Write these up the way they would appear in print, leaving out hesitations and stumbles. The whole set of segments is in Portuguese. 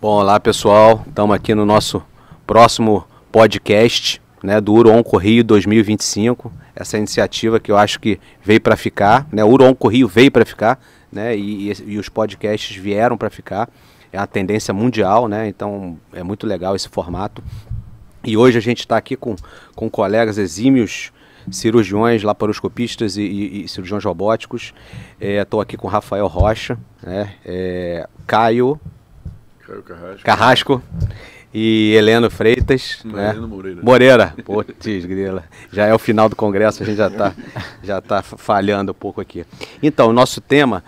Bom, olá pessoal, estamos aqui no nosso próximo podcast, né, do UroOnco Rio 2025, essa iniciativa que eu acho que veio para ficar, né, o UroOnco Rio veio para ficar, né, e os podcasts vieram para ficar, é a tendência mundial, né, então é muito legal esse formato. E hoje a gente está aqui com colegas exímios, cirurgiões, laparoscopistas e cirurgiões robóticos. Estou aqui com Rafael Rocha, né, Caio Carrasco e Heleno Freitas. Né? Heleno Moreira. Putz, grila. Já é o final do congresso, a gente já tá falhando um pouco aqui. Então, o nosso tema,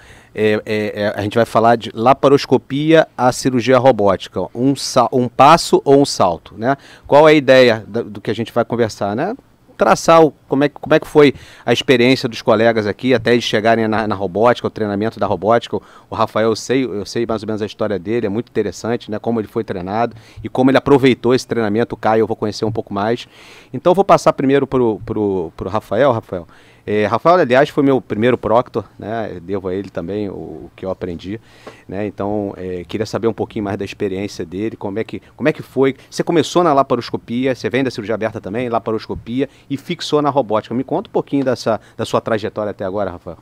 a gente vai falar de laparoscopia à cirurgia robótica. Um passo ou um salto, né? Qual é a ideia do que a gente vai conversar, né? Traçar como é que foi a experiência dos colegas aqui, até eles chegarem na robótica, o treinamento da robótica. O Rafael, eu sei mais ou menos a história dele, é muito interessante, né, como ele foi treinado e como ele aproveitou esse treinamento. O Caio eu vou conhecer um pouco mais. Então eu vou passar primeiro pro Rafael. Rafael, aliás, foi meu primeiro proctor, né? Devo a ele também o que eu aprendi, né? Então, queria saber um pouquinho mais da experiência dele, como é que foi. Você começou na laparoscopia, você vem da cirurgia aberta também, laparoscopia, e fixou na robótica. Me conta um pouquinho da sua trajetória até agora, Rafael.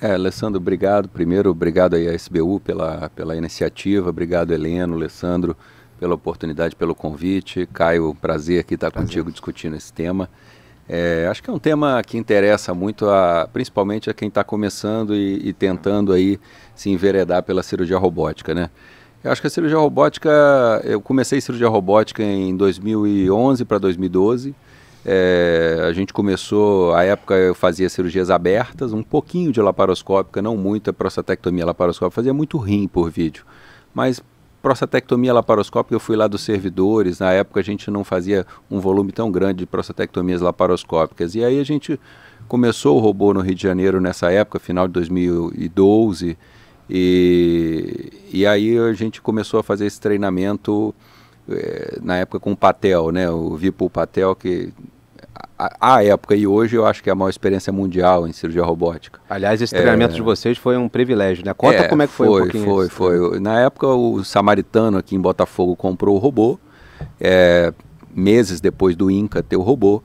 Alessandro, obrigado. Primeiro, obrigado aí à SBU pela iniciativa, obrigado, Heleno, Alessandro, pela oportunidade, pelo convite. Caio, prazer aqui estar contigo discutindo esse tema. Acho que é um tema que interessa muito, principalmente a quem está começando e tentando aí se enveredar pela cirurgia robótica, né? Eu acho que a cirurgia robótica, eu comecei cirurgia robótica em 2011 para 2012. A gente começou, à época eu fazia cirurgias abertas, um pouquinho de laparoscópica, não muita prostatectomia laparoscópica, fazia muito rim por vídeo, mas prostatectomia laparoscópica eu fui lá dos servidores. Na época a gente não fazia um volume tão grande de prostatectomias laparoscópicas, e aí a gente começou o robô no Rio de Janeiro nessa época, final de 2012, e aí a gente começou a fazer esse treinamento na época com o Patel, né, o Vipul Patel, que à época e hoje eu acho que é a maior experiência mundial em cirurgia robótica. Aliás, esse treinamento de vocês foi um privilégio, né? Conta como é que foi um pouquinho. Foi. Na época o Samaritano aqui em Botafogo comprou o robô, meses depois do INCA ter o robô,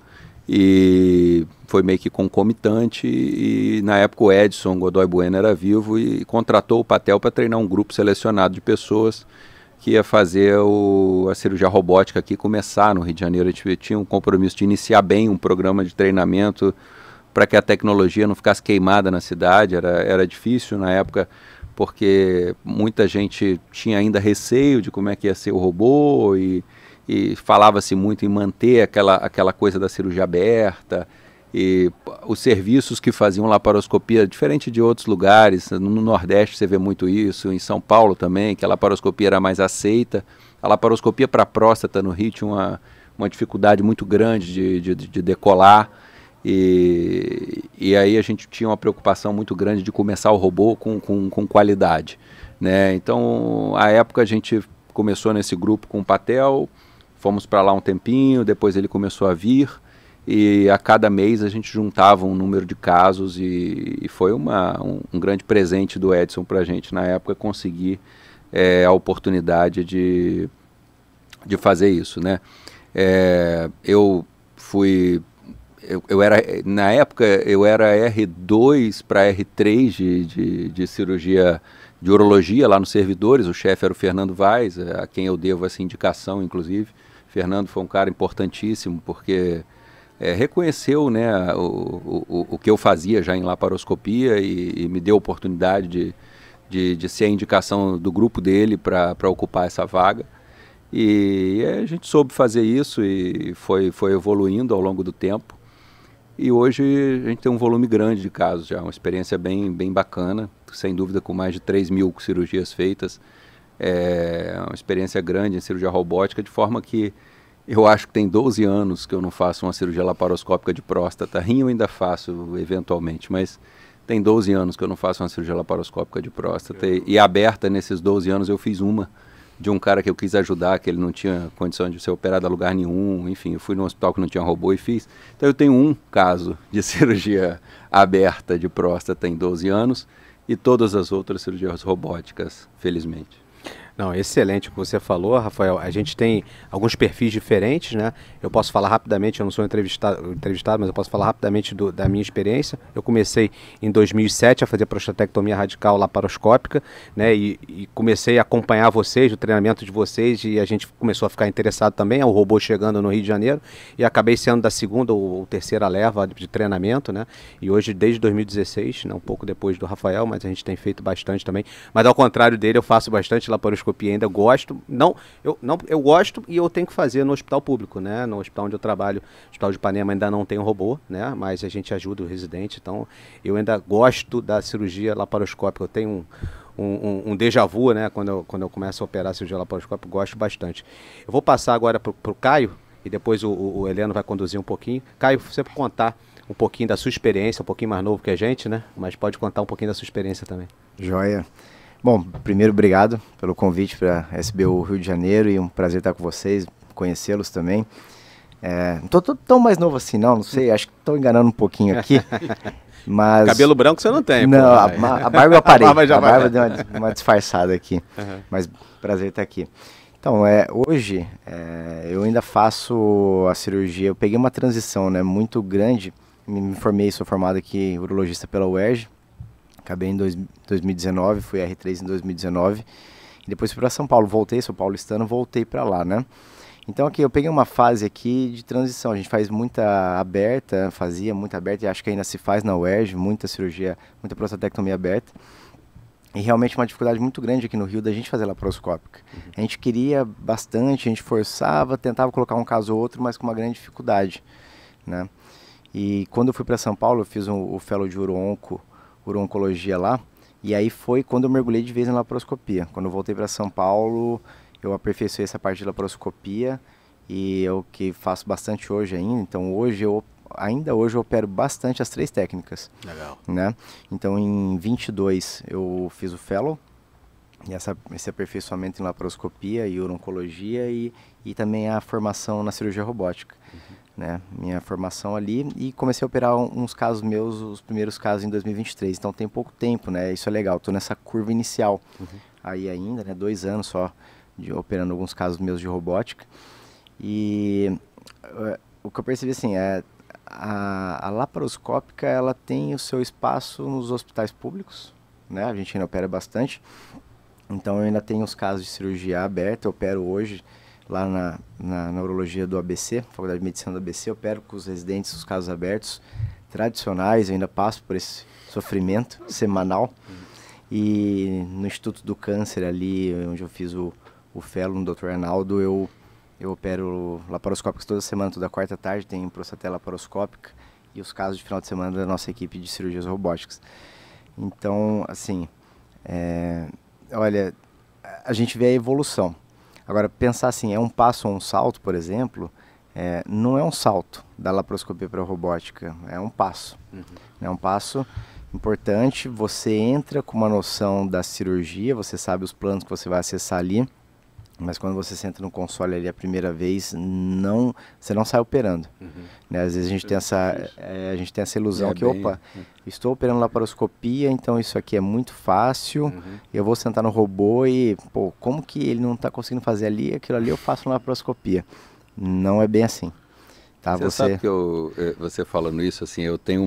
e foi meio que concomitante, e na época o Edson Godoy Bueno era vivo e contratou o Patel para treinar um grupo selecionado de pessoas que ia fazer a cirurgia robótica aqui começar no Rio de Janeiro. A gente tinha um compromisso de iniciar bem um programa de treinamento para que a tecnologia não ficasse queimada na cidade. Era difícil na época, porque muita gente tinha ainda receio de como é que ia ser o robô, e falava-se muito em manter aquela coisa da cirurgia aberta, e os serviços que faziam laparoscopia, diferente de outros lugares, no Nordeste você vê muito isso, em São Paulo também, que a laparoscopia era mais aceita. A laparoscopia para próstata no Rio tinha uma dificuldade muito grande de decolar, e aí a gente tinha uma preocupação muito grande de começar o robô com qualidade, né? Então, à época a gente começou nesse grupo com o Patel, fomos para lá um tempinho, depois ele começou a vir, e a cada mês a gente juntava um número de casos, e foi um grande presente do Edson para a gente na época conseguir a oportunidade de fazer isso, né? Na época eu era R2 para R3 de cirurgia de urologia lá nos servidores. O chefe era o Fernando Vaz, a quem eu devo essa indicação, inclusive. Fernando foi um cara importantíssimo, porque reconheceu, né, o que eu fazia já em laparoscopia, e me deu a oportunidade de ser a indicação do grupo dele para ocupar essa vaga. E a gente soube fazer isso e foi evoluindo ao longo do tempo. E hoje a gente tem um volume grande de casos já, uma experiência bem bacana, sem dúvida, com mais de 3.000 cirurgias feitas. É uma experiência grande em cirurgia robótica, de forma que eu acho que tem 12 anos que eu não faço uma cirurgia laparoscópica de próstata. Rim eu ainda faço eventualmente, mas tem 12 anos que eu não faço uma cirurgia laparoscópica de próstata. E aberta, nesses 12 anos eu fiz uma de um cara que eu quis ajudar, que ele não tinha condição de ser operado a lugar nenhum. Enfim, eu fui num hospital que não tinha robô e fiz. Então eu tenho um caso de cirurgia aberta de próstata em 12 anos, e todas as outras cirurgias robóticas, felizmente. Não, excelente o que você falou, Rafael. A gente tem alguns perfis diferentes, né? Eu posso falar rapidamente, eu não sou entrevistado, mas eu posso falar rapidamente da minha experiência. Eu comecei em 2007 a fazer prostatectomia radical laparoscópica, né? E comecei a acompanhar vocês, o treinamento de vocês, e a gente começou a ficar interessado também. O robô chegando no Rio de Janeiro, e acabei sendo da segunda ou terceira leva de treinamento, né? E hoje, desde 2016, né? Um pouco depois do Rafael, mas a gente tem feito bastante também. Mas ao contrário dele, eu faço bastante laparoscopia, ainda gosto, eu gosto e eu tenho que fazer no hospital público, né? No hospital onde eu trabalho, o Hospital de Ipanema ainda não tem um robô, né? Mas a gente ajuda o residente, então eu ainda gosto da cirurgia laparoscópica. Eu tenho um déjà vu, né? Quando eu começo a operar a cirurgia laparoscópica, gosto bastante. Eu vou passar agora para o Caio e depois o Heleno vai conduzir um pouquinho. Caio, você pode contar um pouquinho da sua experiência, um pouquinho mais novo que a gente, né? Mas pode contar um pouquinho da sua experiência também. Joia. Bom, primeiro, obrigado pelo convite para a SBU Rio de Janeiro e um prazer estar com vocês, conhecê-los também. Não tô tão mais novo assim, não sei, acho que estou enganando um pouquinho aqui, mas... Cabelo branco você não tem, não, pô. A barba eu parei, a barba deu uma disfarçada aqui, mas prazer estar aqui. Então, hoje eu ainda faço a cirurgia, eu peguei uma transição, né, muito grande, me formei, sou formado aqui urologista pela UERJ, acabei em 2019, fui R3 em 2019, e depois fui para São Paulo, sou paulistano, voltei para lá, né? Então aqui eu peguei uma fase aqui de transição, a gente faz fazia muita aberta, e acho que ainda se faz na UERJ, muita cirurgia, muita prostatectomia aberta, e realmente uma dificuldade muito grande aqui no Rio da gente fazer laparoscópica. A gente queria bastante, a gente forçava, tentava colocar um caso ou outro, mas com uma grande dificuldade, né? E quando eu fui para São Paulo, eu fiz o fellow de uro-oncologia lá, e aí foi quando eu mergulhei de vez na laparoscopia. Quando eu voltei para São Paulo, eu aperfeiçoei essa parte de laparoscopia, e é o que faço bastante hoje ainda. Então ainda hoje eu opero bastante as 3 técnicas. Legal. Né? Então em 22 eu fiz o fellow, e esse aperfeiçoamento em laparoscopia e uro-oncologia, e também a formação na cirurgia robótica. Né, minha formação ali, e comecei a operar uns casos meus, os primeiros casos em 2023, então tem pouco tempo, né, isso é legal, estou nessa curva inicial, aí ainda, né, 2 anos só operando alguns casos meus de robótica, e o que eu percebi assim, a laparoscópica, ela tem o seu espaço nos hospitais públicos, né, a gente ainda opera bastante, então eu ainda tenho os casos de cirurgia aberta, eu opero hoje, lá na urologia do ABC, Faculdade de Medicina do ABC, eu opero com os residentes os casos abertos tradicionais, eu ainda passo por esse sofrimento semanal. E no Instituto do Câncer ali, onde eu fiz o fellow no Dr. Arnaldo, eu opero laparoscópicos toda semana, toda quarta tarde, tem prostatela laparoscópica e os casos de final de semana da nossa equipe de cirurgias robóticas. Então, assim, olha, a gente vê a evolução. Agora, pensar assim, é um passo ou um salto, por exemplo, não é um salto da laparoscopia para a robótica, é um passo. É um passo importante, você entra com uma noção da cirurgia, você sabe os planos que você vai acessar ali, mas quando você senta no console ali a primeira vez, você não sai operando. Né? Às vezes a gente tem essa ilusão que, estou operando laparoscopia, então isso aqui é muito fácil, eu vou sentar no robô e, pô, como que ele não está conseguindo fazer ali, aquilo ali eu faço na laparoscopia. Não é bem assim. Tá? Você sabe que você falando isso, assim, eu tenho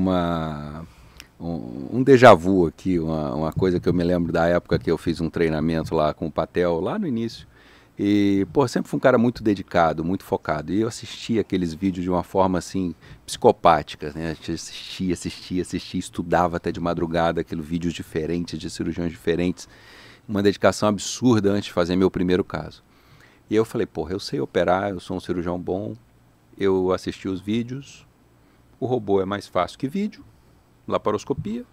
um déjà vu aqui, uma coisa que eu me lembro da época que eu fiz um treinamento lá com o Patel, lá no início. E, pô, sempre fui um cara muito dedicado, muito focado. E eu assistia aqueles vídeos de uma forma, assim, psicopática, né? A gente assistia, estudava até de madrugada aqueles vídeos diferentes, de cirurgiões diferentes. Uma dedicação absurda antes de fazer meu primeiro caso. E eu falei, porra, eu sei operar, eu sou um cirurgião bom, eu assisti os vídeos, o robô é mais fácil que vídeo, laparoscopia,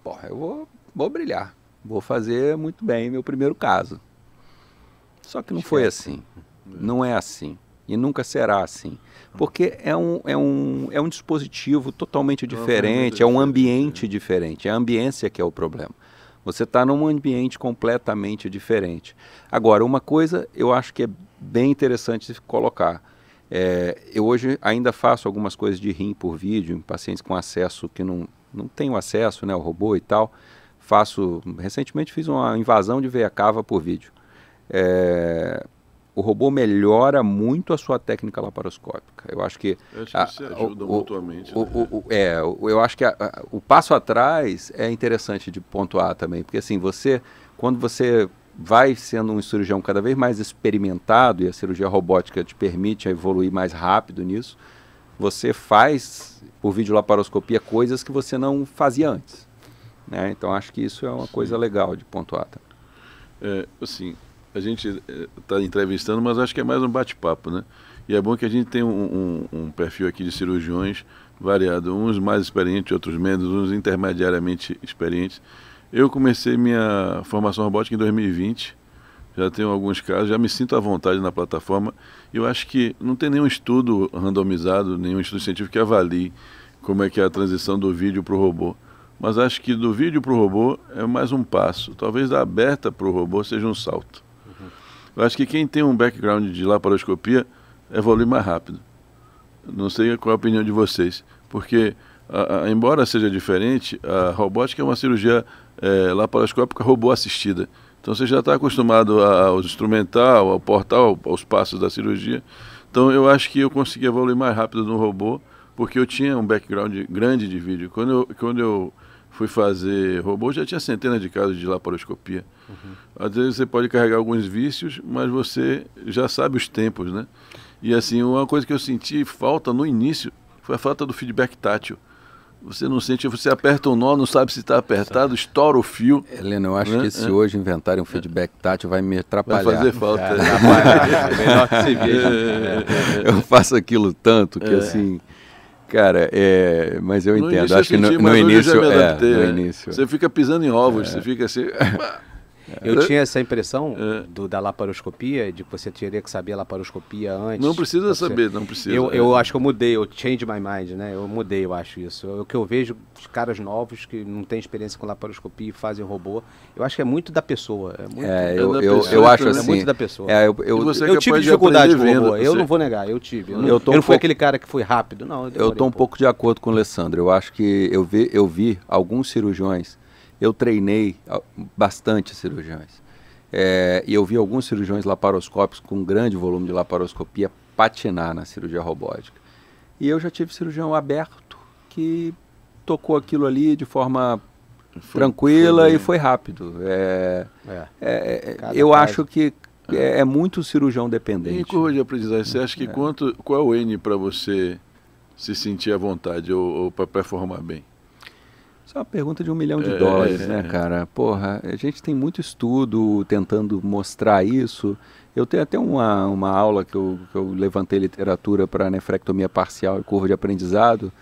porra, eu vou brilhar, vou fazer muito bem meu primeiro caso. Só que não foi assim, não é assim, e nunca será assim, porque é um dispositivo totalmente diferente, é um ambiente diferente, é a ambiência que é o problema. Você está num ambiente completamente diferente. Agora, uma coisa eu acho que é bem interessante colocar, eu hoje ainda faço algumas coisas de rim por vídeo, em pacientes com acesso que não tenho acesso, né, ao robô e tal, recentemente fiz uma invasão de veia cava por vídeo. o robô melhora muito a sua técnica laparoscópica. Eu acho que se ajuda mutuamente. Eu acho que o passo atrás é interessante de pontuar também, porque assim, quando você vai sendo um cirurgião cada vez mais experimentado, e a cirurgia robótica te permite evoluir mais rápido nisso, você faz, por videolaparoscopia, coisas que você não fazia antes, né? Então acho que isso é uma coisa legal de pontuar. Assim, a gente está entrevistando, mas acho que é mais um bate-papo, né? E é bom que a gente tem um perfil aqui de cirurgiões variado, uns mais experientes, outros menos, uns intermediariamente experientes. Eu comecei minha formação robótica em 2020, já tenho alguns casos, já me sinto à vontade na plataforma. E eu acho que não tem nenhum estudo randomizado, nenhum estudo científico que avalie como é que é a transição do vídeo para o robô. Mas acho que do vídeo para o robô é mais um passo. Talvez da aberta para o robô seja um salto. Eu acho que quem tem um background de laparoscopia evolui mais rápido. Não sei qual é a opinião de vocês, porque embora seja diferente, a robótica é uma cirurgia laparoscópica robô assistida. Então você já está acostumado ao instrumental, ao portal, aos passos da cirurgia. Então eu acho que eu consegui evoluir mais rápido no robô, porque eu tinha um background grande de vídeo. Quando eu fui fazer robô, já tinha centenas de casos de laparoscopia. Às vezes você pode carregar alguns vícios, mas você já sabe os tempos, né? E assim, uma coisa que eu senti falta no início foi a falta do feedback tátil. Você não sente, você aperta um nó, não sabe se está apertado, estoura o fio. Helena, eu acho que se hoje inventarem um feedback tátil vai me atrapalhar. Vai fazer falta. Melhor que se veja. Eu faço aquilo tanto que assim... Cara, mas eu entendo. Acho que no início... Você fica pisando em ovos, você fica assim... Eu tinha essa impressão da laparoscopia, de que você teria que saber a laparoscopia antes. Não precisa saber, não precisa. Eu acho que eu mudei, eu change my mind, né? Eu mudei, eu acho isso. O que eu vejo, os caras novos que não têm experiência com laparoscopia e fazem robô, eu acho que é muito da pessoa. Eu acho assim... É muito da pessoa. Eu tive dificuldade com o robô, eu não vou negar, eu tive. Eu não fui aquele cara que foi rápido, não. Eu estou um pouco de acordo com o Alessandro. Eu acho que eu vi alguns cirurgiões. Eu treinei bastante cirurgiões. E eu vi alguns cirurgiões laparoscópicos com grande volume de laparoscopia patinar na cirurgia robótica. E eu já tive cirurgião aberto que tocou aquilo ali de forma tranquila e foi rápido. Eu acho que é muito cirurgião dependente. Em curva de aprendizagem, você acha que qual é o N para você se sentir à vontade ou para performar bem? Isso é uma pergunta de $1 milhão, né, cara? Porra, a gente tem muito estudo tentando mostrar isso. Eu tenho até uma aula que eu levantei literatura para nefrectomia parcial e curva de aprendizado.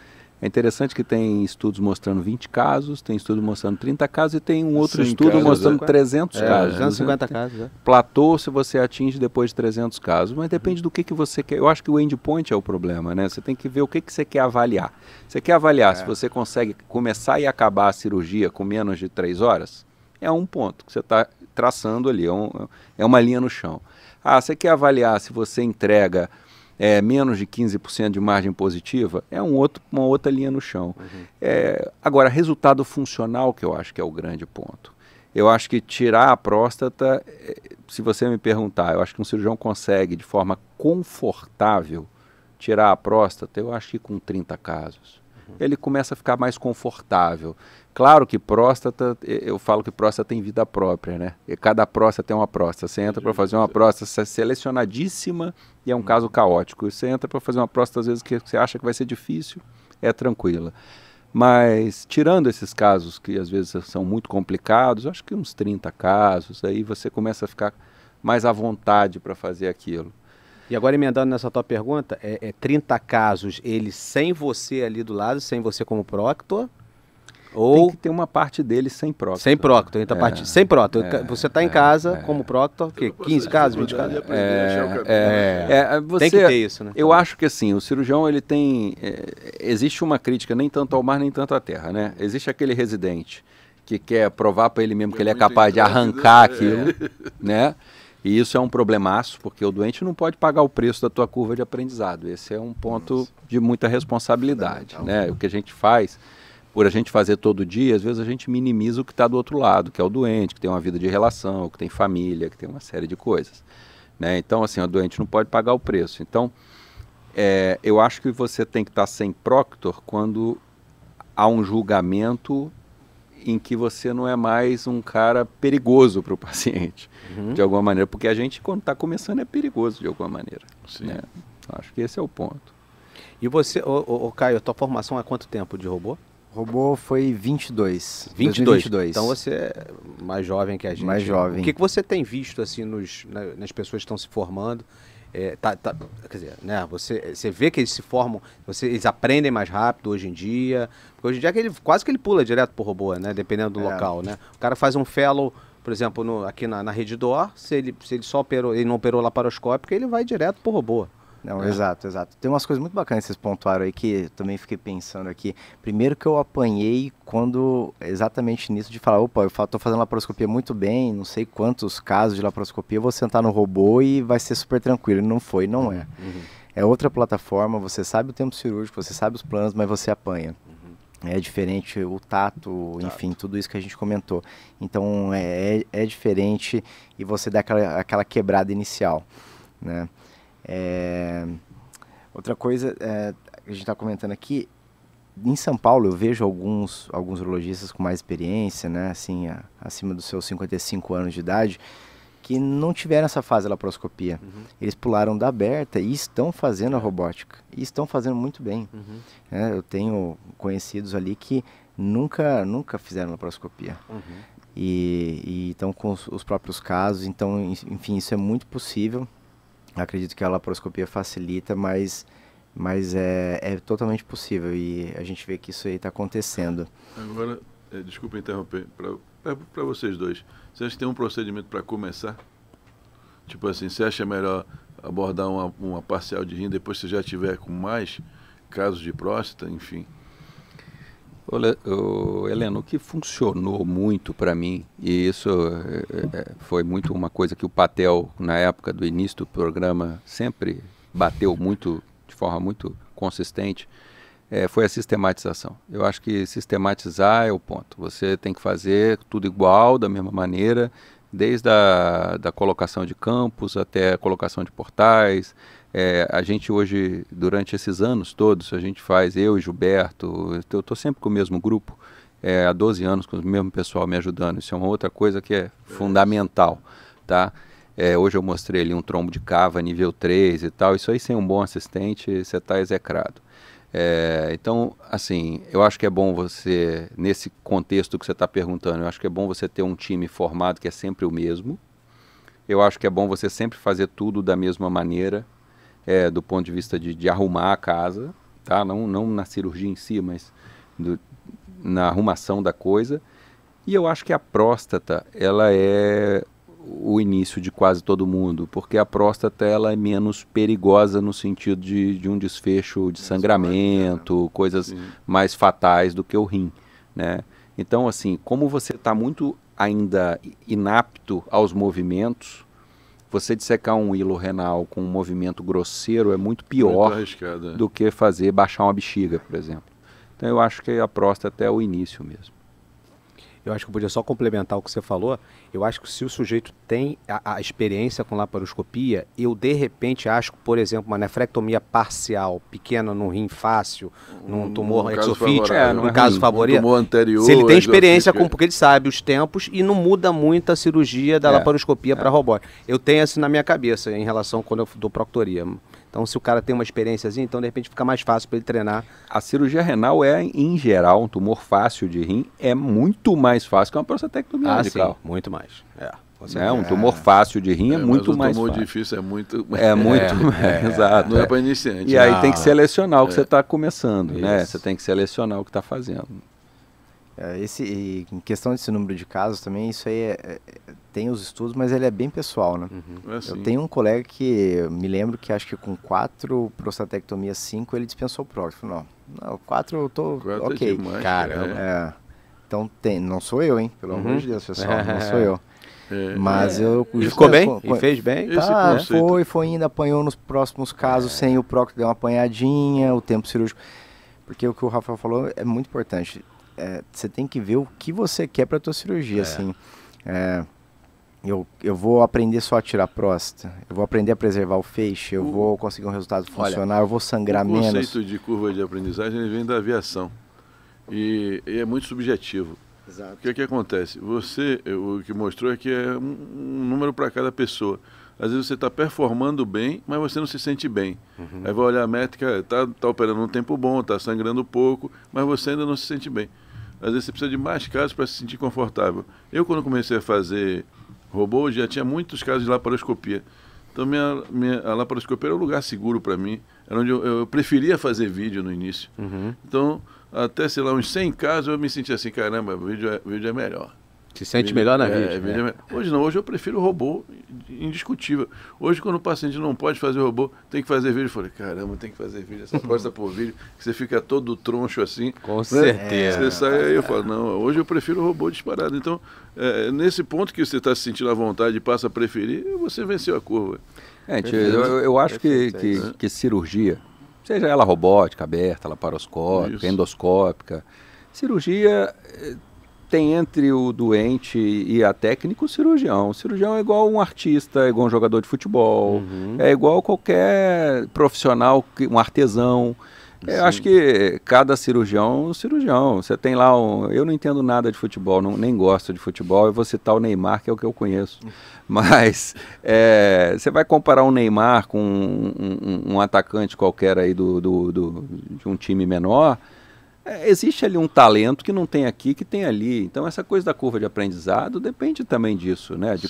É interessante que tem estudos mostrando 20 casos, tem estudo mostrando 30 casos e tem um outro estudo mostrando 300 casos. 250 casos. Platô se você atinge depois de 300 casos, mas depende do que você quer. Eu acho que o endpoint é o problema, né? Você tem que ver o que você quer avaliar. Você quer avaliar se você consegue começar e acabar a cirurgia com menos de 3 horas? É um ponto que você está traçando ali, é uma linha no chão. Você quer avaliar se você entrega menos de 15% de margem positiva, é uma outra linha no chão. Agora, resultado funcional que eu acho que é o grande ponto. Eu acho que tirar a próstata, se você me perguntar, eu acho que um cirurgião consegue de forma confortável tirar a próstata, eu acho que com 30 casos. Ele começa a ficar mais confortável. Claro que próstata, eu falo que próstata tem vida própria, né? E cada próstata tem uma próstata. Você entra para fazer uma próstata selecionadíssima e é um caso caótico. Você entra para fazer uma próstata, às vezes, que você acha que vai ser difícil, é tranquila. Mas, tirando esses casos que às vezes são muito complicados, acho que uns 30 casos, aí você começa a ficar mais à vontade para fazer aquilo. E agora, emendando nessa tua pergunta, 30 casos, ele sem você ali do lado, sem você como proctor? Ou tem que ter uma parte dele sem proctor. Sem proctor, sem proctor. Você está em casa como proctor, 15 casos, 20 casos? Tem que ter isso, né? Eu acho que assim, o cirurgião ele tem... existe uma crítica nem tanto ao mar, nem tanto à terra, né? Existe aquele residente que quer provar para ele mesmo que ele é capaz de arrancar aquilo, né? E isso é um problemaço, porque o doente não pode pagar o preço da tua curva de aprendizado. Esse é um ponto de muita responsabilidade, né? O que a gente faz... por a gente fazer todo dia, às vezes a gente minimiza o que está do outro lado, que é o doente, que tem uma vida de relação, que tem família, que tem uma série de coisas, né? Então, assim, o doente não pode pagar o preço. Então, eu acho que você tem que estar sem proctor quando há um julgamento em que você não é mais um cara perigoso para o paciente, de alguma maneira, porque a gente, quando está começando, é perigoso de alguma maneira. Né? Acho que esse é o ponto. E você, Caio, a tua formação há quanto tempo de robô? Robô foi 22. 22. Então você é mais jovem que a gente. Mais jovem. O que você tem visto assim nas pessoas que estão se formando? Quer dizer, né, você vê que eles se formam, eles aprendem mais rápido hoje em dia, porque hoje em dia quase que ele pula direto pro robô, né, dependendo do local, né? O cara faz um fellow, por exemplo, aqui na Redditor, se ele só operou, ele não operou laparoscópica, ele vai direto pro robô. Não, exato. Tem umas coisas muito bacanas que vocês pontuaram aí que também fiquei pensando aqui. Primeiro que eu apanhei exatamente nisso de falar, opa, eu tô fazendo laparoscopia muito bem, não sei quantos casos de laparoscopia, eu vou sentar no robô e vai ser super tranquilo. Não foi, não é. É outra plataforma, você sabe o tempo cirúrgico, você sabe os planos, mas você apanha. É diferente o tato, enfim, tudo isso que a gente comentou. Então é diferente e você dá aquela quebrada inicial, né? Outra coisa que a gente está comentando aqui, em São Paulo eu vejo alguns urologistas com mais experiência, né, assim, acima dos seus 55 anos de idade, que não tiveram essa fase da laparoscopia. Eles pularam da aberta e estão fazendo a robótica, e estão fazendo muito bem. Eu tenho conhecidos ali que nunca fizeram laparoscopia. E estão com os próprios casos, então, enfim, isso é muito possível. Acredito que a laparoscopia facilita, mas é totalmente possível e a gente vê que isso aí está acontecendo. Agora, desculpa interromper, para vocês dois, você acha que tem um procedimento para começar? Tipo assim, você acha melhor abordar uma parcial de rim depois que você já tiver com mais casos de próstata, enfim? Helena, o que funcionou muito para mim, e isso foi muito uma coisa que o Patel, na época do início do programa, sempre bateu muito, de forma muito consistente, foi a sistematização. Eu acho que sistematizar é o ponto. Você tem que fazer tudo igual, da mesma maneira, desde da colocação de campos até a colocação de portais. A gente hoje, durante esses anos todos, a gente faz, eu e Gilberto, eu estou sempre com o mesmo grupo, há 12 anos com o mesmo pessoal me ajudando. Isso é uma outra coisa que é fundamental, tá? Hoje eu mostrei ali um trombo de cava nível 3 e tal, isso aí sem um bom assistente, você está execrado. Então, assim, eu acho que é bom você, nesse contexto que você está perguntando, eu acho que é bom você ter um time formado que é sempre o mesmo. Eu acho que é bom você sempre fazer tudo da mesma maneira, do ponto de vista de arrumar a casa, tá? Não na cirurgia em si, mas na arrumação da coisa. E eu acho que a próstata, ela é o início de quase todo mundo, porque a próstata ela é menos perigosa no sentido de um desfecho de sangramento, coisas mais fatais do que o rim, né? Então, assim, como você está muito ainda inapto aos movimentos, você dissecar um hilo renal com um movimento grosseiro é muito pior do que baixar uma bexiga, por exemplo. Então eu acho que a próstata é o início mesmo. Eu acho que eu podia só complementar o que você falou. Eu acho que se o sujeito tem a experiência com laparoscopia, eu de repente acho que, por exemplo, uma nefrectomia parcial, pequena num rim fácil, num tumor exofítico, num caso favorito, tumor anterior, se ele tem experiência porque ele sabe os tempos e não muda muito a cirurgia da laparoscopia para robótica. Eu tenho assim na minha cabeça em relação quando eu dou proctoria. Então, se o cara tem uma experiênciazinha, então de repente fica mais fácil para ele treinar. A cirurgia renal em geral, um tumor fácil de rim é muito mais fácil que uma prostatectomia radical. Sim, muito mais. Um tumor fácil de rim é muito mais fácil. Um tumor difícil é muito... Exato. Não é para iniciante. E aí tem que selecionar o que você está começando, né? Você tem que selecionar o que está fazendo. Em questão desse número de casos também, isso aí tem os estudos, mas ele é bem pessoal, né? Eu tenho um colega que eu me lembro que acho que com 4 prostatectomias, 5 ele dispensou o próstata. Falei, não, 4 eu tô ok. Caramba. Então não sou eu, hein? Pelo amor de Deus, pessoal, não sou eu. Mas eu... E ficou bem? E fez bem? Tá, foi indo, apanhou nos próximos casos, sem o próstata, deu uma apanhadinha, o tempo cirúrgico. Porque o que o Rafael falou é muito importante. você tem que ver o que você quer para a tua cirurgia, assim. Eu vou aprender só a tirar próstata, eu vou aprender a preservar o feixe, eu vou conseguir um resultado funcional, eu vou sangrar menos. O conceito de curva de aprendizagem ele vem da aviação e é muito subjetivo. Exato. O que acontece? O que mostrou é que é um número para cada pessoa. Às vezes você está performando bem, mas você não se sente bem. Aí vai olhar a métrica, tá operando um tempo bom, está sangrando pouco, mas você ainda não se sente bem. Às vezes você precisa de mais casos para se sentir confortável. Eu, quando comecei a fazer robô, já tinha muitos casos de laparoscopia. Então a laparoscopia era um lugar seguro para mim, era onde eu preferia fazer vídeo no início. Então, até, sei lá, uns 100 casos eu me sentia assim, caramba, o vídeo é melhor. Se sente melhor na vídeo. Né? Hoje não, hoje eu prefiro o robô, indiscutível. Hoje, quando o paciente não pode fazer robô, tem que fazer vídeo. Eu falei, caramba, tem que fazer vídeo, essa próstata por vídeo, que você fica todo troncho assim. Com certeza. Você sai aí, eu falo, não, hoje eu prefiro o robô disparado. Então, nesse ponto que você está se sentindo à vontade e passa a preferir, você venceu a curva. Eu acho que cirurgia, seja ela robótica, aberta, laparoscópica, endoscópica, cirurgia tem entre o doente e a técnica o cirurgião. O cirurgião é igual um artista, é igual um jogador de futebol, é igual qualquer profissional, um artesão. Eu acho que cada cirurgião é um cirurgião. Você tem lá eu não entendo nada de futebol, nem gosto de futebol, eu vou citar o Neymar, que é o que eu conheço. Mas você vai comparar o Neymar com um atacante qualquer aí de um time menor, existe ali um talento que não tem aqui, que tem ali. Então essa coisa da curva de aprendizado depende também disso, né? De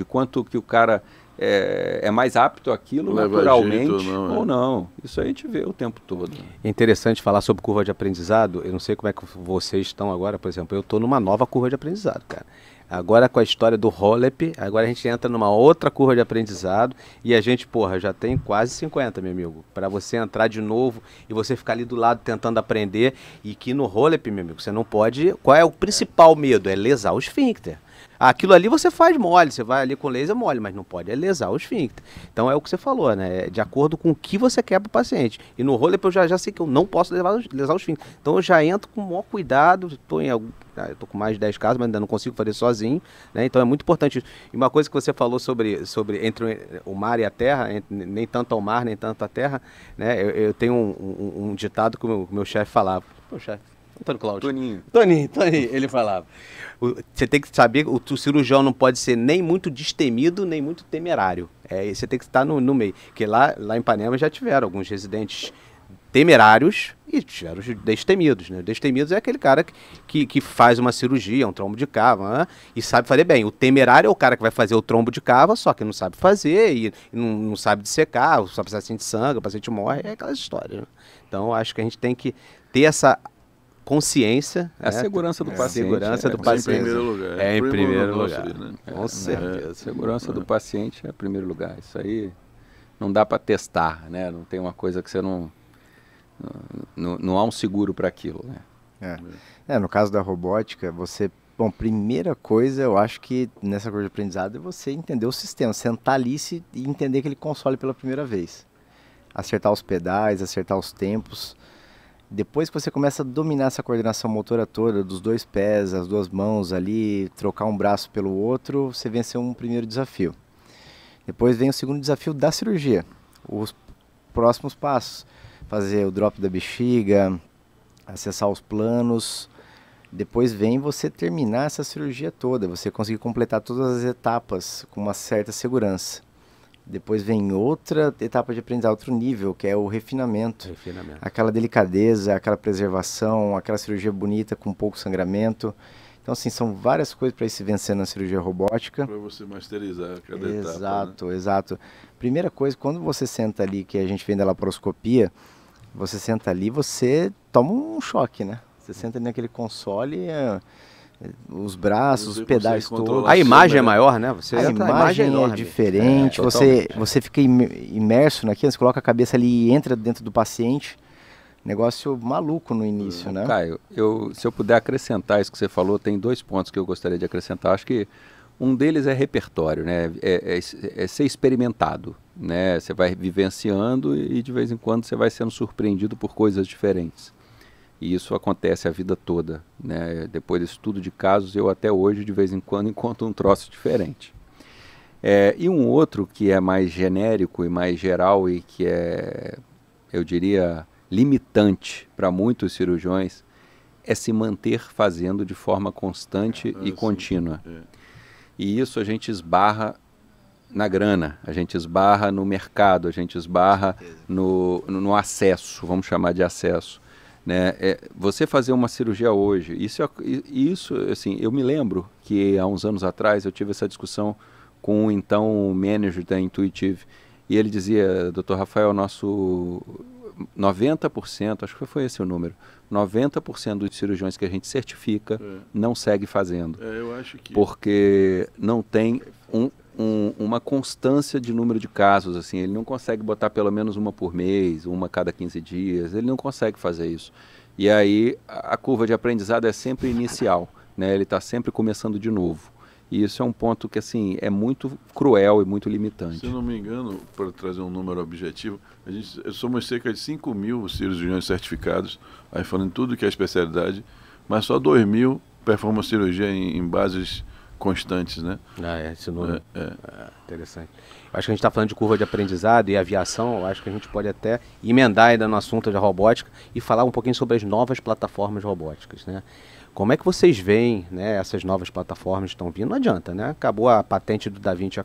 quanto que o cara é mais apto àquilo naturalmente ou não. Isso aí a gente vê o tempo todo. É interessante falar sobre curva de aprendizado. Eu não sei como é que vocês estão agora, por exemplo, eu estou numa nova curva de aprendizado, cara. Agora com a história do Holep, agora a gente entra numa outra curva de aprendizado e a gente, já tem quase 50, meu amigo. Para você entrar de novo e você ficar ali do lado tentando aprender e que no Holep, meu amigo, você não pode... Qual é o principal medo? É lesar o esfíncter. Aquilo ali você faz mole, você vai ali com laser mole, mas não pode lesar o esfíncter. Então é o que você falou, né? De acordo com o que você quer para o paciente. E no Holep eu já sei que eu não posso lesar o esfíncter. Então eu já entro com o maior cuidado, eu tô com mais de 10 casos, mas ainda não consigo fazer sozinho, né? Então é muito importante isso. E uma coisa que você falou sobre entre o mar e a terra, nem tanto ao mar, nem tanto à terra, né? Eu tenho um ditado que o meu chefe falava. Pô, chefe, Antônio Cláudio. Toninho, ele falava. Você tem que saber, o cirurgião não pode ser nem muito destemido, nem muito temerário. Você tem que estar no meio. Porque lá em Ipanema já tiveram alguns residentes temerários e tiveram os destemidos, né? Destemidos é aquele cara que faz uma cirurgia, um trombo de cava, e sabe fazer bem. O temerário é o cara que vai fazer o trombo de cava, só que não sabe fazer e não sabe dissecar, só o paciente sangra, o paciente morre, é aquela história, né? Então acho que a gente tem que ter essa consciência. A segurança do paciente. Segurança do paciente. Em primeiro lugar. Em primeiro lugar. Né? Com certeza. A segurança do paciente é em primeiro lugar. Isso aí não dá para testar, né? Não tem uma coisa que você não há um seguro para aquilo, né? No caso da robótica, primeira coisa, eu acho que nessa coisa de aprendizado é você entender o sistema, sentar ali e entender aquele console pela primeira vez. Acertar os pedais, acertar os tempos. Depois que você começa a dominar essa coordenação motora toda, dos dois pés, as duas mãos ali, trocar um braço pelo outro, você venceu um primeiro desafio. Depois vem o segundo desafio da cirurgia, os próximos passos. Fazer o drop da bexiga, acessar os planos. Depois vem você terminar essa cirurgia toda, você conseguir completar todas as etapas com uma certa segurança. Depois vem outra etapa de aprendizado, outro nível, que é o refinamento. Aquela delicadeza, aquela preservação, aquela cirurgia bonita com pouco sangramento. Então, assim, são várias coisas para ir se vencer na cirurgia robótica. Para você masterizar cada etapa. Exato. Primeira coisa, quando você senta ali, que a gente vem da laparoscopia, você senta ali, você toma um choque, né? Você senta ali naquele console, os braços, os pedais todos. A imagem é maior, né? A imagem é diferente, você fica imerso naquilo, você coloca a cabeça ali e entra dentro do paciente. Negócio maluco no início, né? Caio, se eu puder acrescentar isso que você falou, tem 2 pontos que eu gostaria de acrescentar. Acho que um deles é repertório, né? É ser experimentado, né? Você vai vivenciando e de vez em quando você vai sendo surpreendido por coisas diferentes. E isso acontece a vida toda, né? Depois desse estudo de casos, eu até hoje, de vez em quando, encontro um troço diferente. E um outro que é mais genérico e mais geral e que é, eu diria, limitante para muitos cirurgiões, é se manter fazendo de forma constante e contínua. E isso a gente esbarra na grana, a gente esbarra no mercado, a gente esbarra no acesso, vamos chamar de acesso. Né? Você fazer uma cirurgia hoje, isso assim, eu me lembro que há uns anos atrás eu tive essa discussão com o então manager da Intuitive, e ele dizia, Dr. Rafael, nosso 90%, acho que foi esse o número, 90% dos cirurgiões que a gente certifica não segue fazendo. Eu acho que... Porque não tem uma constância de número de casos, assim, ele não consegue botar pelo menos uma por mês, uma a cada 15 dias, ele não consegue fazer isso. E aí a curva de aprendizado é sempre inicial, né? Ele está sempre começando de novo. E isso é um ponto que, assim, é muito cruel e muito limitante. Se eu não me engano, para trazer um número objetivo, somos cerca de 5 mil cirurgiões certificados, aí falando tudo que é especialidade, mas só 2 mil performam cirurgia em bases constantes, né? Esse número interessante. Eu acho que a gente está falando de curva de aprendizado e aviação, eu acho que a gente pode até emendar ainda no assunto da robótica e falar um pouquinho sobre as novas plataformas robóticas, né? Como é que vocês veem, né, essas novas plataformas que estão vindo? Não adianta, né? Acabou a patente do Da Vinci,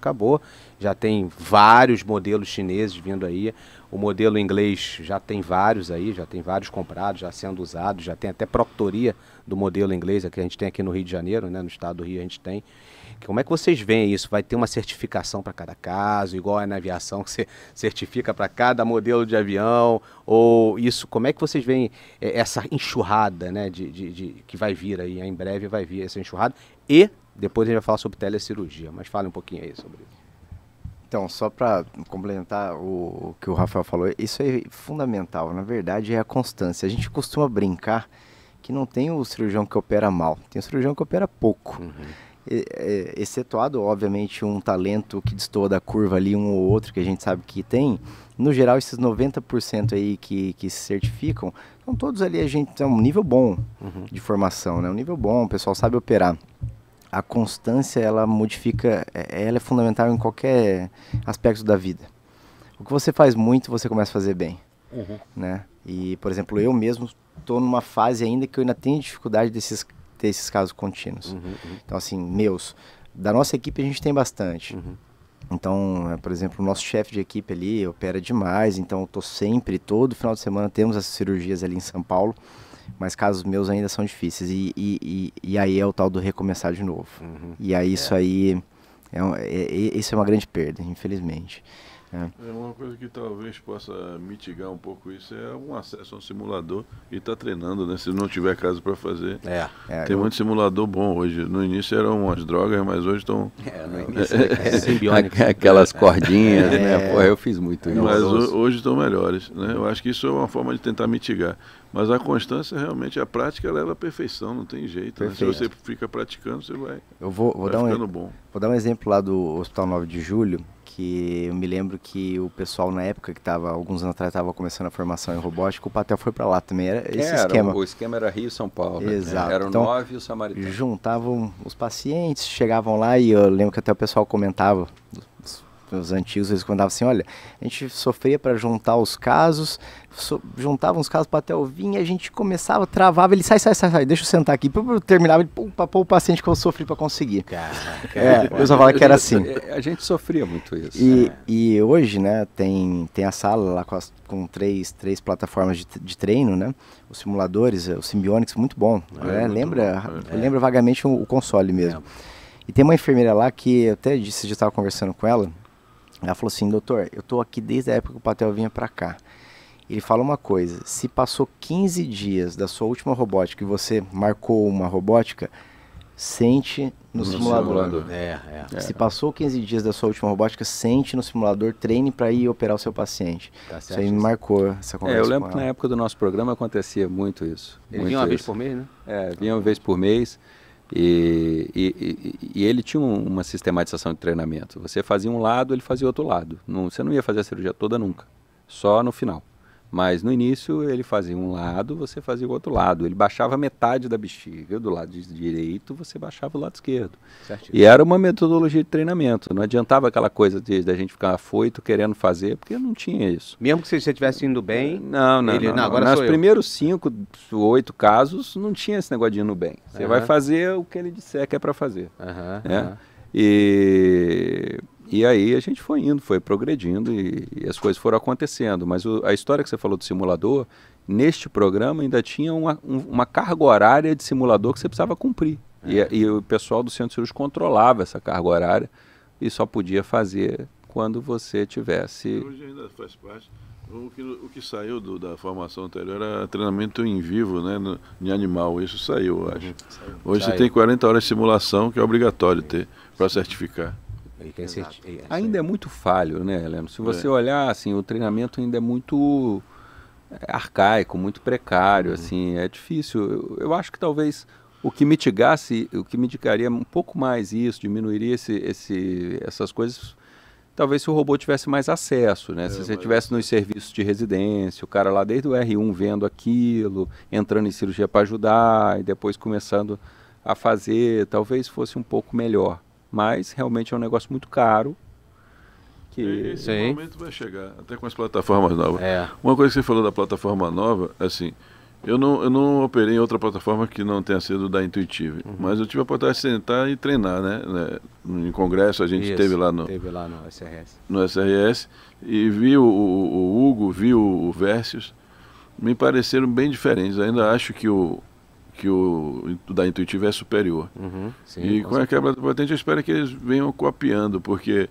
já tem vários modelos chineses vindo aí, o modelo inglês já tem vários aí, já tem vários comprados, já sendo usados, já tem até proctoria do modelo inglês que a gente tem aqui no Rio de Janeiro, né, no estado do Rio a gente tem. Como é que vocês veem isso? Vai ter uma certificação para cada caso, igual é na aviação, que você certifica para cada modelo de avião? Ou isso, como é que vocês veem essa enxurrada, né, que vai vir aí, em breve vai vir essa enxurrada? E depois a gente vai falar sobre telecirurgia, mas fale um pouquinho aí sobre isso. Então, só para complementar o que o Rafael falou, isso é fundamental, na verdade é a constância. A gente costuma brincar que não tem o cirurgião que opera mal, tem o cirurgião que opera pouco. Excetuado, obviamente, um talento que destoa da curva ali, um ou outro que a gente sabe que tem, no geral, esses 90% aí que se certificam, são todos ali, a gente tem um nível bom de formação, né? Um nível bom, o pessoal sabe operar. A constância, ela modifica, ela é fundamental em qualquer aspecto da vida. O que você faz muito, você começa a fazer bem, né? E, por exemplo, eu mesmo estou numa fase ainda que eu ainda tenho dificuldade desses casos contínuos. Então, assim, da nossa equipe a gente tem bastante. Então, por exemplo, o nosso chefe de equipe ali opera demais, então eu estou sempre, todo final de semana temos essas cirurgias ali em São Paulo, mas casos meus ainda são difíceis, e aí é o tal do recomeçar de novo. E aí isso aí, isso é uma grande perda, infelizmente. Uma coisa que talvez possa mitigar um pouco isso é um acesso a um simulador e estar treinando, né? Se não tiver caso para fazer. Tem muito simulador bom hoje. No início eram umas drogas, mas hoje estão... no início aquelas cordinhas, né? Pô, eu fiz muito isso. Mas hoje estão melhores, né? Eu acho que isso é uma forma de tentar mitigar. Mas a constância, realmente, a prática leva à perfeição, não tem jeito. Né? Se você fica praticando, você vai ficando bom. Vou dar um exemplo lá do Hospital 9 de Julho, que eu me lembro que o pessoal na época que estava, alguns anos atrás, estava começando a formação em robótica, o Patel foi para lá também, era esse esquema. O esquema era Rio e São Paulo. Exato. Era o então, 9 e o Samaritano. Juntavam os pacientes, chegavam lá e eu lembro que até o pessoal comentava, os antigos, eles comentavam assim, olha, a gente sofria para juntar os casos, juntavam os casos para até ouvir, e a gente começava, travava, ele sai, deixa eu sentar aqui, eu terminava, ele pô, o paciente que eu sofri para conseguir. Eu só falava que era assim. A gente sofria muito isso. E hoje, né, tem a sala lá com três plataformas de treino, né, os simuladores, o Simbionics, muito bom, né? Lembra vagamente o console mesmo. E tem uma enfermeira lá que, eu até disse, eu estava conversando com ela, ela falou assim, doutor, eu tô aqui desde a época que o Patel vinha para cá. Ele fala uma coisa, se passou 15 dias da sua última robótica e você marcou uma robótica, sente no simulador. Se passou 15 dias da sua última robótica, sente no simulador, treine para ir operar o seu paciente. Isso aí me marcou essa conversa. Eu lembro que na época do nosso programa acontecia muito isso. Ele vinha uma vez por mês, né? Vinha uma vez por mês. E ele tinha uma sistematização de treinamento. Você fazia um lado, ele fazia outro lado. Você não ia fazer a cirurgia toda nunca, só no final. Mas no início ele fazia um lado, você fazia o outro lado. Ele baixava metade da bexiga, do lado direito você baixava o lado esquerdo. Certinho. E era uma metodologia de treinamento. Não adiantava aquela coisa da gente ficar afoito querendo fazer, porque não tinha isso. Mesmo que você estivesse indo bem... Não. Agora Nos sou eu. primeiros 5, 8 casos, não tinha esse negócio de indo bem. Você vai fazer o que ele disser que é para fazer. Né? E aí a gente foi indo, foi progredindo e as coisas foram acontecendo. Mas a história que você falou do simulador, neste programa ainda tinha uma carga horária de simulador que você precisava cumprir. E o pessoal do centro cirúrgico controlava essa carga horária e só podia fazer quando você tivesse... Hoje ainda faz parte. O que saiu da formação anterior era treinamento em vivo, né, em animal. Isso saiu, eu acho. Hoje você tem 40 horas de simulação que é obrigatório ter para certificar. Ainda é muito falho, né, Heleno? Se você olhar, assim, o treinamento ainda é muito arcaico, muito precário, assim, é difícil. Eu acho que talvez o que mitigaria um pouco mais isso, diminuiria essas coisas, talvez se o robô tivesse mais acesso, né? Se você tivesse nos serviços de residência, o cara lá desde o R1 vendo aquilo, entrando em cirurgia para ajudar e depois começando a fazer, talvez fosse um pouco melhor. Mas realmente é um negócio muito caro. Esse momento vai chegar, até com as plataformas novas. Uma coisa que você falou da plataforma nova, assim, eu não operei em outra plataforma que não tenha sido da Intuitive, mas eu tive a oportunidade de sentar e treinar, né? Em congresso a gente esteve lá no SRS. No SRS e vi o Hugo, vi o Versus, me pareceram bem diferentes. Ainda acho que o da Intuitive é superior. E com a quebra da patente eu espero que eles venham copiando, porque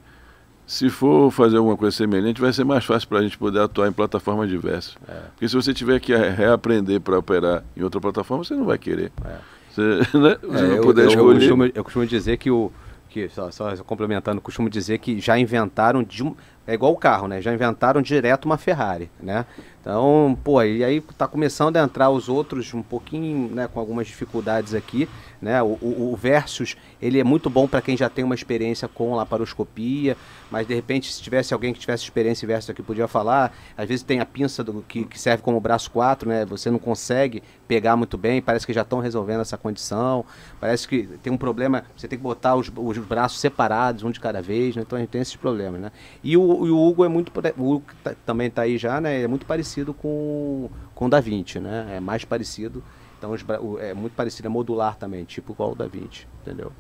se for fazer alguma coisa semelhante vai ser mais fácil para a gente poder atuar em plataformas diversas. Porque se você tiver que reaprender para operar em outra plataforma, você não vai querer. Você não puder escolher. Eu costumo dizer que só complementando, costumo dizer que já inventaram é igual o carro, né? Já inventaram direto uma Ferrari, né? Então, e aí tá começando a entrar os outros um pouquinho, né, com algumas dificuldades aqui, né? O Versus, ele é muito bom para quem já tem uma experiência com laparoscopia, mas de repente se tivesse alguém que tivesse experiência em Versus aqui podia falar, às vezes tem a pinça que serve como braço 4, né? Você não consegue pegar muito bem, parece que já estão resolvendo essa condição, parece que tem um problema, você tem que botar os braços separados, um de cada vez, né? Então a gente tem esses problemas, né? E o Hugo o Hugo também está aí já, né? É muito parecido com o Da Vinci, né? É mais parecido, então é muito parecido, é modular também, tipo igual o Da Vinci, entendeu?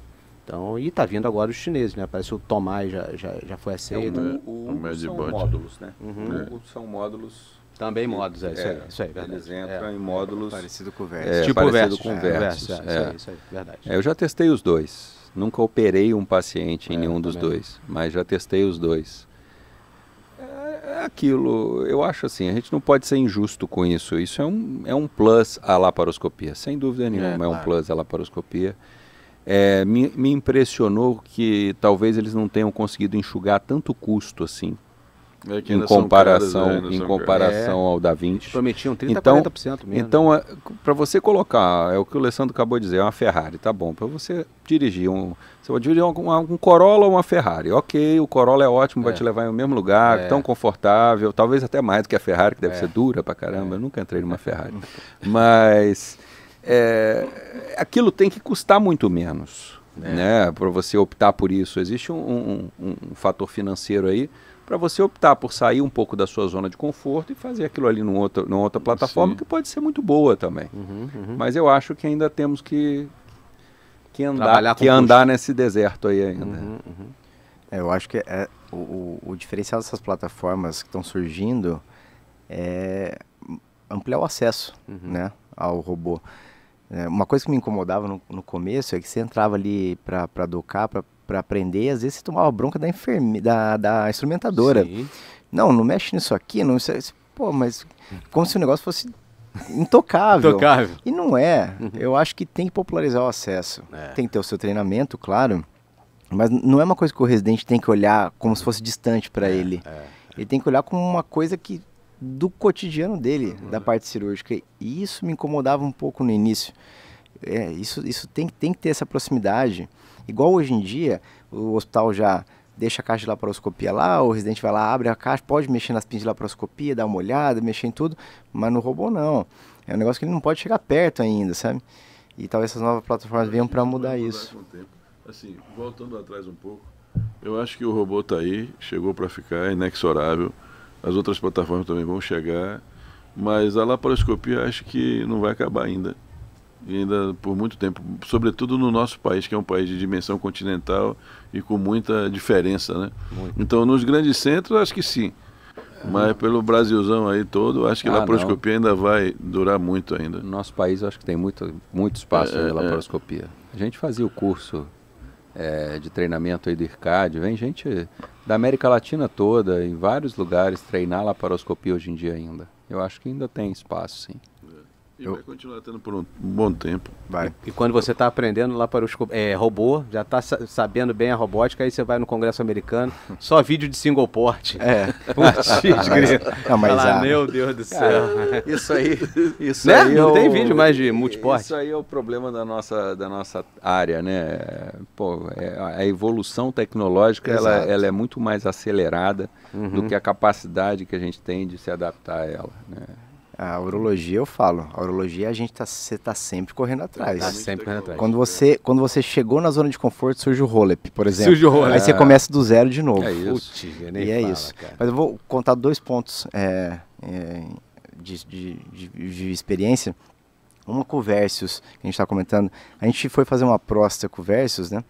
Então, e tá vindo agora os chineses, né? Parece que o Tomás já foi aceito. São módulos, né? São módulos... Também módulos, isso aí, verdade. Eles entram em módulos... Parecido com o Versus. Tipo parecido Versus. com o Versus. Isso aí, verdade. Eu já testei os dois. Nunca operei um paciente em nenhum dos dois, mas já testei os dois. É aquilo, eu acho assim, a gente não pode ser injusto com isso. Isso é um plus à laparoscopia, sem dúvida nenhuma, é um plus à laparoscopia. Me impressionou que talvez eles não tenham conseguido enxugar tanto custo assim, em comparação ao Da Vinci. Prometiam 30%, então, 40% mesmo. Então, para você colocar, é o que o Alessandro acabou de dizer, é uma Ferrari, tá bom. Para você dirigir você vai dirigir um Corolla ou uma Ferrari. Ok, o Corolla é ótimo, vai te levar em mesmo lugar, tão confortável, talvez até mais do que a Ferrari, que deve ser dura pra caramba. Eu nunca entrei numa Ferrari. Mas aquilo tem que custar muito menos, né? Para você optar por isso. Existe um fator financeiro aí, para você optar por sair um pouco da sua zona de conforto e fazer aquilo ali numa outra plataforma, que pode ser muito boa também. Mas eu acho que ainda temos que andar nesse deserto aí ainda. Eu acho que o diferencial dessas plataformas que estão surgindo é ampliar o acesso, né, ao robô. Uma coisa que me incomodava no começo é que você entrava ali para docar, para aprender, e às vezes você tomava bronca da instrumentadora. Sim. Não mexe nisso aqui, não sei. Pô, mas como se o negócio fosse intocável. E não é. Eu acho que tem que popularizar o acesso. Tem que ter o seu treinamento, claro, mas não é uma coisa que o residente tem que olhar como se fosse distante para ele. Ele tem que olhar como uma coisa do cotidiano dele, da parte cirúrgica. E isso me incomodava um pouco no início. Isso tem que ter essa proximidade. Igual hoje em dia, o hospital já deixa a caixa de laparoscopia lá, o residente vai lá, abre a caixa, pode mexer nas pinças de laparoscopia, dar uma olhada, mexer em tudo, mas no robô não. É um negócio que ele não pode chegar perto ainda, sabe? E talvez essas novas plataformas venham para mudar isso. Assim, voltando atrás um pouco, eu acho que o robô está aí, chegou para ficar, é inexorável. As outras plataformas também vão chegar, mas a laparoscopia acho que não vai acabar ainda. E ainda por muito tempo, sobretudo no nosso país, que é um país de dimensão continental e com muita diferença, né? Então, nos grandes centros, acho que sim. Mas pelo Brasilzão aí todo, acho que a laparoscopia ainda vai durar muito ainda. No nosso país, eu acho que tem muito espaço de laparoscopia. A gente fazia o curso de treinamento aí do IRCAD, vem gente da América Latina toda, em vários lugares, treinar laparoscopia hoje em dia ainda. Eu acho que ainda tem espaço, sim. E vai continuar tendo por um bom tempo. Vai. E quando você está aprendendo laparoscopia, robô, já está sabendo bem a robótica, aí você vai no Congresso Americano, só vídeo de single port. Meu Deus do céu. Isso aí não tem vídeo mais de multiport. Isso aí é o problema da nossa área, né? Pô, a evolução tecnológica ela é muito mais acelerada do que a capacidade que a gente tem de se adaptar a ela, né? A urologia, eu falo, a urologia você tá sempre correndo atrás. Tá sempre correndo atrás. Quando você chegou na zona de conforto, surge o roll-up, por exemplo. Surge o roll-up. Aí você começa do zero de novo. É isso. Isso. Cara. Mas eu vou contar 2 pontos de experiência. Uma com o Versus, que a gente está comentando. A gente foi fazer uma próstata com o Versus, né?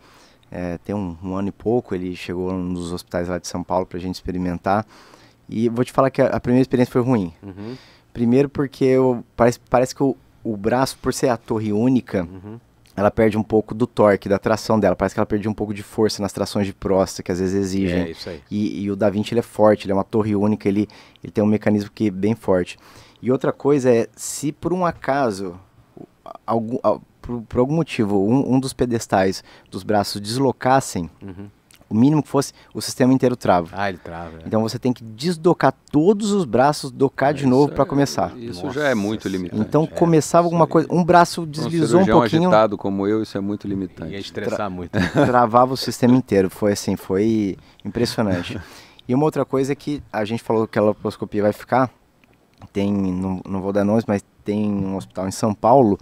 Tem um ano e pouco, ele chegou nos hospitais lá de São Paulo pra gente experimentar. E vou te falar que a primeira experiência foi ruim. Primeiro porque parece que o braço, por ser a torre única, ela perde um pouco do torque, da tração dela. Parece que ela perde um pouco de força nas trações de próstata, que às vezes exigem. É isso aí. E o Da Vinci, ele é forte, ele é uma torre única, ele tem um mecanismo que é bem forte. E outra coisa é, se por um acaso, por algum motivo, um dos pedestais dos braços deslocassem, o mínimo que fosse, o sistema inteiro trava. Ele trava. Então você tem que desdocar todos os braços, docar de novo para começar. Isso já é muito limitante. Então começava alguma coisa, um braço deslizou um pouquinho. Agitado como eu, isso é muito limitante. Ia estressar muito. Travava o sistema inteiro, foi impressionante. E uma outra coisa é que a gente falou que a laparoscopia vai ficar, não vou dar nomes, mas tem um hospital em São Paulo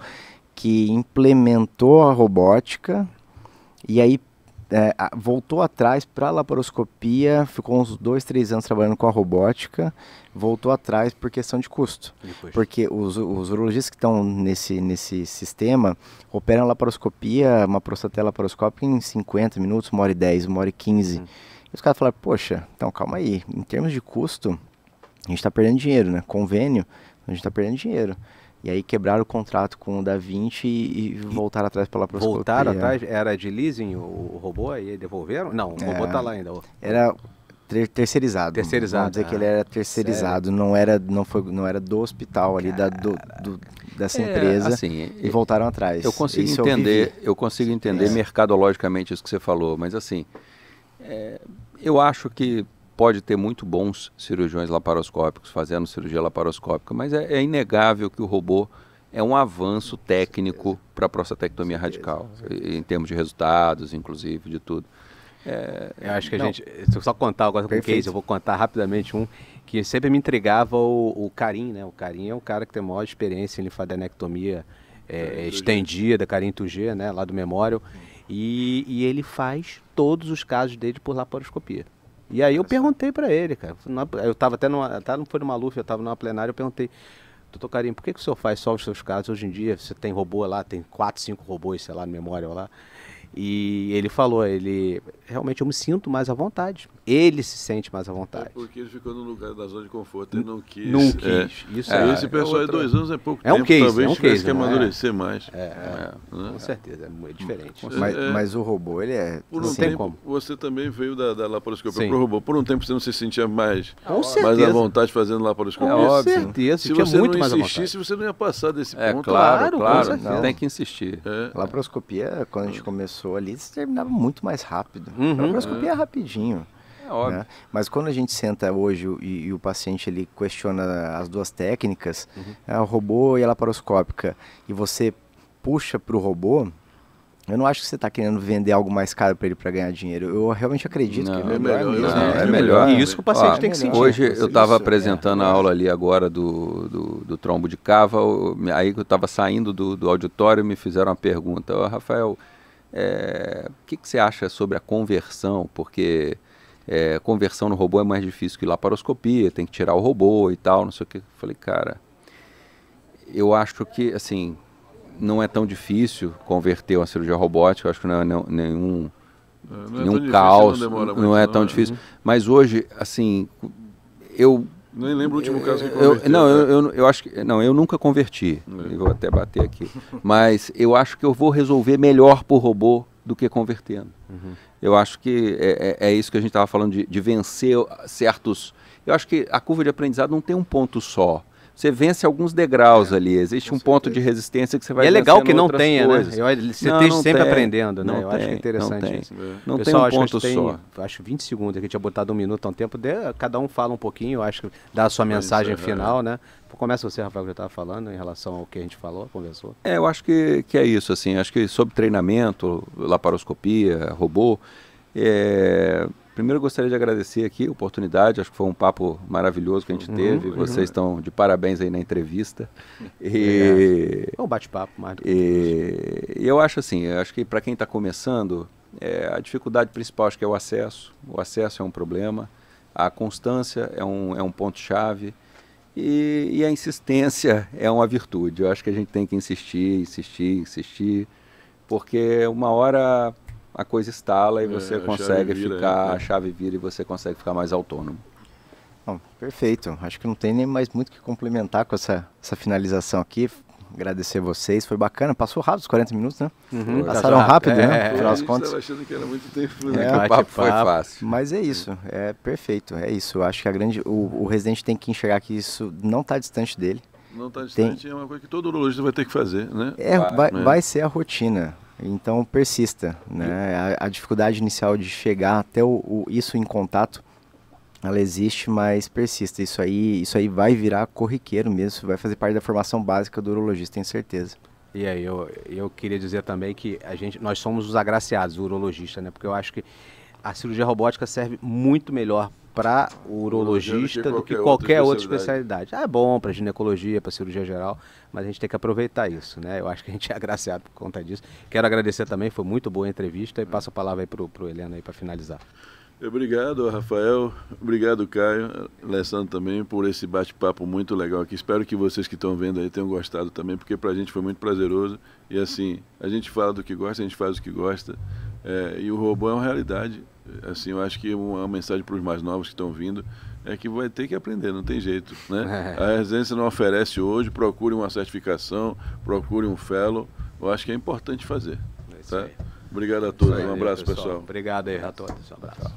que implementou a robótica e aí voltou atrás para a laparoscopia, ficou uns 2, 3 anos trabalhando com a robótica, voltou atrás por questão de custo. Porque os urologistas que estão nesse sistema operam a laparoscopia, uma prostatela laparoscópica em 50 minutos, 1h10, 1h15. E os caras falaram, poxa, então calma aí, em termos de custo, a gente está perdendo dinheiro, né? Convênio, a gente está perdendo dinheiro. E aí quebraram o contrato com o Da Vinci e voltaram atrás pela laparoscopia. Voltaram atrás? Era de leasing o robô e devolveram? Não, o robô está lá ainda. Era terceirizado. Terceirizado. Vamos dizer que ele era terceirizado, não era do hospital ali, dessa empresa, assim, e voltaram atrás. Eu consigo entender mercadologicamente isso que você falou, mas assim, eu acho que pode ter muito bons cirurgiões laparoscópicos fazendo cirurgia laparoscópica, mas é inegável que o robô é um avanço técnico para a prostatectomia radical, em termos de resultados, inclusive, de tudo. Eu acho que se eu só contar agora com o case, eu vou contar rapidamente um que sempre me intrigava, o Karim, né? O Karim é um cara que tem maior experiência em linfadenectomia estendida, Karim Tugê, né? Lá do Memorial, e ele faz todos os casos dele por laparoscopia. E aí eu perguntei pra ele, cara, eu estava até não foi numa LUF, eu estava numa plenária, eu perguntei, doutor Karim, por que o senhor faz só os seus casos hoje em dia? Você tem robô lá, tem 4, 5 robôs, sei lá, no Memorial lá. E ele falou, realmente eu me sinto mais à vontade. Ele se sente mais à vontade. Porque ele ficou no lugar da zona de conforto, ele não quis. Não quis. Esse pessoal de 2 anos é pouco tempo, um case, talvez tivesse que amadurecer mais. Com certeza, é diferente. Mas o robô, ele não tem como. Você também veio da laparoscopia pro robô. Por um tempo você não se sentia mais à vontade fazendo laparoscopia? Com certeza. Se você não insistisse, você não ia passar desse ponto. Claro. Tem que insistir. Laparoscopia, quando a gente começou ali, se terminava muito mais rápido. A laparoscopia é rapidinho. É óbvio. Né? Mas quando a gente senta hoje e o paciente ele questiona as duas técnicas, o robô e a laparoscópica, e você puxa para o robô, Eu não acho que você está querendo vender algo mais caro para ele para ganhar dinheiro. Eu realmente acredito que é melhor mesmo. É melhor. E isso que o paciente tem que sentir. Hoje eu estava apresentando a aula ali agora do trombo de cava, aí eu estava saindo do auditório e me fizeram uma pergunta. Rafael, o que você acha sobre a conversão? Porque conversão no robô é mais difícil que laparoscopia, tem que tirar o robô e tal, não sei o que. Eu falei, cara, eu acho que, assim, não é tão difícil converter uma cirurgia robótica, eu acho que não é nenhum caos, não é tão difícil. Mas hoje, assim, eu... Nem lembro o último caso que converteu. Eu acho que... Não, eu nunca converti, eu vou até bater aqui. Mas eu acho que eu vou resolver melhor por robô do que convertendo. Eu acho que é isso que a gente estava falando, de vencer certos... Eu acho que a curva de aprendizado não tem um ponto só. Você vence alguns degraus ali, existe um ponto de resistência que você vai vencendo. E é legal que não outras tenha, coisas. né? Você esteja sempre aprendendo, né? Eu acho que é interessante isso. Não tem Pessoal, um ponto só. Acho 20 segundos, aqui tinha botado 1 minuto há um tempo, cada um fala um pouquinho, eu acho que dá a sua mensagem final, né? Começa você, Rafael, que já estava falando em relação ao que a gente falou, conversou. Eu acho que é isso, assim, acho que sobre treinamento, laparoscopia, robô, primeiro eu gostaria de agradecer aqui a oportunidade, acho que foi um papo maravilhoso que a gente teve, vocês estão de parabéns aí na entrevista. É um bate-papo mais do que e eu acho assim, eu acho que para quem está começando, a dificuldade principal acho que é o acesso é um problema, a constância é um ponto-chave, e a insistência é uma virtude. Eu acho que a gente tem que insistir, porque uma hora a coisa estala e você consegue ficar, a chave vira e você consegue ficar mais autônomo. Bom, perfeito. Acho que não tem nem mais muito o que complementar com essa finalização aqui. Agradecer vocês, foi bacana. Passou rápido os 40 minutos, né? Passaram rápido, né? Afinal das contas. Estava achando que era muito tempo, né? O papo foi fácil. Mas é isso, é perfeito, é isso. Eu acho que o residente tem que enxergar que isso não está distante dele. Não está distante, é uma coisa que todo urologista vai ter que fazer, né? Vai ser a rotina. Então persista, né? A dificuldade inicial de chegar até isso em contato, ela existe, mas persista. Isso aí vai virar corriqueiro mesmo, vai fazer parte da formação básica do urologista, tenho certeza. E aí eu queria dizer também que nós somos os agraciados, o urologista, né? Porque eu acho que a cirurgia robótica serve muito melhor para o urologista do que qualquer outra especialidade. É bom para ginecologia, para cirurgia geral, mas a gente tem que aproveitar isso, né? Eu acho que a gente é agraciado por conta disso. Quero agradecer também, foi muito boa a entrevista e passo a palavra aí pro Heleno aí para finalizar. Obrigado, Rafael. Obrigado, Caio. Alessandro também por esse bate-papo muito legal aqui. Espero que vocês que estão vendo aí tenham gostado também, porque pra gente foi muito prazeroso. E assim, a gente fala do que gosta, a gente faz o que gosta. E o robô é uma realidade. Assim, eu acho que uma mensagem para os mais novos que estão vindo é que vai ter que aprender, não tem jeito, né? A residência não oferece hoje, procure uma certificação, procure um fellow. Eu acho que é importante fazer. Tá? Obrigado a todos, um abraço, pessoal. Obrigado aí a todos, um abraço.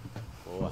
Boa.